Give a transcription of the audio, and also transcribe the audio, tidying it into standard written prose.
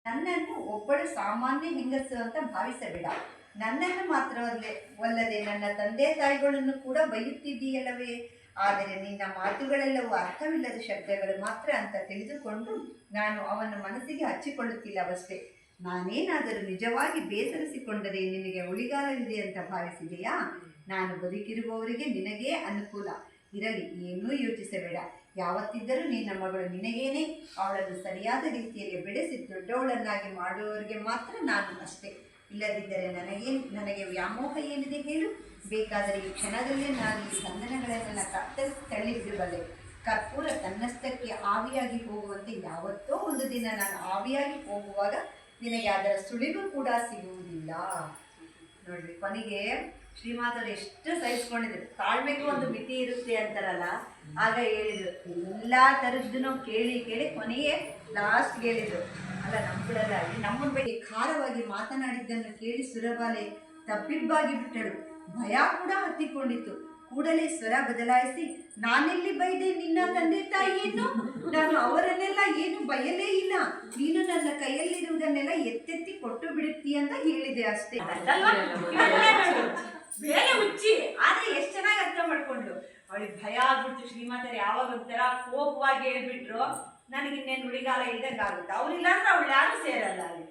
ನನ್ನನ್ನು ಒಬ್ಬಳು ಸಾಮಾನ್ಯ ಹೆಂಗಸು ಅಂತ ಭಾವಿಸಬೇಡ. ನನ್ನನ್ನು ಮಾತ್ರವಲ್ಲದೆ ನನ್ನ ತಂದೆ ತಾಯಿಗಳನ್ನು ಕೂಡ ಬೈಯುತ್ತಿದ್ದೀಯಲ್ಲವೇ. ಆದರೆ ನಿನ್ನ ಮಾತುಗಳೆಲ್ಲವೂ ಅರ್ಥವಿಲ್ಲದ ಶಬ್ದಗಳು ಮಾತ್ರ ಅಂತ ತಿಳಿದುಕೊಂಡು ನಾನು ಅವನ ಮನಸ್ಸಿಗೆ ಹಚ್ಚಿಕೊಳ್ಳುತ್ತಿಲ್ಲವಷ್ಟೇ. ನಾನೇನಾದರೂ ನಿಜವಾಗಿ ಬೇಸರಿಸಿಕೊಂಡರೆ ನಿನಗೆ ಉಳಿಗಾಲವಿದೆ ಅಂತ ಭಾವಿಸಿದೆಯಾ? ನಾನು ಬದುಕಿರುವವರಿಗೆ ನಿನಗೇ ಅನುಕೂಲ. ಇರಲಿ, ಏನೂ ಯೋಚಿಸಬೇಡ. ಯಾವತ್ತಿದ್ದರೂ ನಿನ್ನ ಮಗಳು ನಿನಗೇನೆ. ಅವಳನ್ನು ಸರಿಯಾದ ರೀತಿಯಲ್ಲಿ ಬೆಳೆಸಿ ದೊಡ್ಡವಳನ್ನಾಗಿ ಮಾಡುವವರಿಗೆ ಮಾತ್ರ ನಾನು ಅಷ್ಟೇ. ಇಲ್ಲದಿದ್ದರೆ ನನಗೆ ವ್ಯಾಮೋಹ ಏನಿದೆ ಹೇಳು? ಬೇಕಾದರೆ ಈ ಕ್ಷಣದಲ್ಲೇ ನಾನು ಈ ಬಂಧನಗಳನ್ನೆಲ್ಲ ಕತ್ತರಿಸಿ ತಳ್ಳಿಬಿಡಬಲ್ಲೆ. ಕರ್ಪೂರ ತನ್ನಷ್ಟಕ್ಕೆ ಆವಿಯಾಗಿ ಹೋಗುವಂತೆ ಯಾವತ್ತೋ ಒಂದು ದಿನ ನಾನು ಆವಿಯಾಗಿ ಹೋಗುವಾಗ ನಿನಗೆ ಅದರ ಸುಳಿವು ಕೂಡ ಸಿಗುವುದಿಲ್ಲ. ನೋಡ್ರಿ, ಕೊನೆಗೆ ಶ್ರೀಮಾತರು ಎಷ್ಟು ಸಹಿಸ್ಕೊಂಡಿದ್ರು. ತಾಳ್ಮೆಗೂ ಒಂದು ಮಿತಿ ಇರುತ್ತೆ ಅಂತಾರಲ್ಲ, ಆಗ ಹೇಳಿದ್ರು. ಎಲ್ಲ ಥರದ್ದನ್ನು ಕೇಳಿ ಕೇಳಿ ಕೊನೆಗೆ ಲಾಸ್ಟ್ ಹೇಳಿದ್ರು, ಅಲ್ಲ ನಮ್ಮಗಳಲ್ಲ, ನಮ್ಮನ್ನ ಬಗ್ಗೆ ಖಾರವಾಗಿ ಮಾತನಾಡಿದ್ದನ್ನು ಕೇಳಿ ಸುರಬಾಲೆ ತಬ್ಬಿಬ್ಬಾಗಿ ಬಿಟ್ಟಳು. ಭಯ ಕೂಡ ಹತ್ತಿಕೊಂಡಿತು. ಕೂಡಲೇ ಸ್ವರ ಬದಲಾಯಿಸಿ, ನಾನೆಲ್ಲಿ ಬೈದೆ ನಿನ್ನ ತಂದೆ ತಾಯಿಯನ್ನು? ನಾನು ಅವರನ್ನೆಲ್ಲ ಏನು ಬಯಲೇ ಇಲ್ಲ. ನೀನು ನನ್ನ ಕೈಯಲ್ಲಿರುವುದನ್ನೆಲ್ಲ ಎತ್ತೆತ್ತಿ ಕೊಟ್ಟು ಬಿಡುತ್ತೀ ಅಂತ ಹೇಳಿದೆ ಅಷ್ಟೇ. ಬೇರೆ ಹುಚ್ಚಿ ಆದ್ರೆ ಎಷ್ಟು ಚೆನ್ನಾಗಿ ಅರ್ಥ ಮಾಡ್ಕೊಂಡು. ಅವಳಿಗೆ ಭಯ ಆಗ್ಬಿಡ್ತು. ಶ್ರೀಮಾತರು ಯಾವಾಗ ಒಂಥರ ಕೋಪವಾಗಿ ಹೇಳ್ಬಿಟ್ರು, ನನಗಿನ್ನೇನು ಉಳಿಗಾಲ ಇದ್ದಂಗೆ ಆಗುತ್ತೆ. ಅವ್ರಿಲ್ಲ ಅಂದ್ರೆ ಅವಳು ಯಾರು ಸೇರಲ್ಲ ಅಲ್ಲಿ.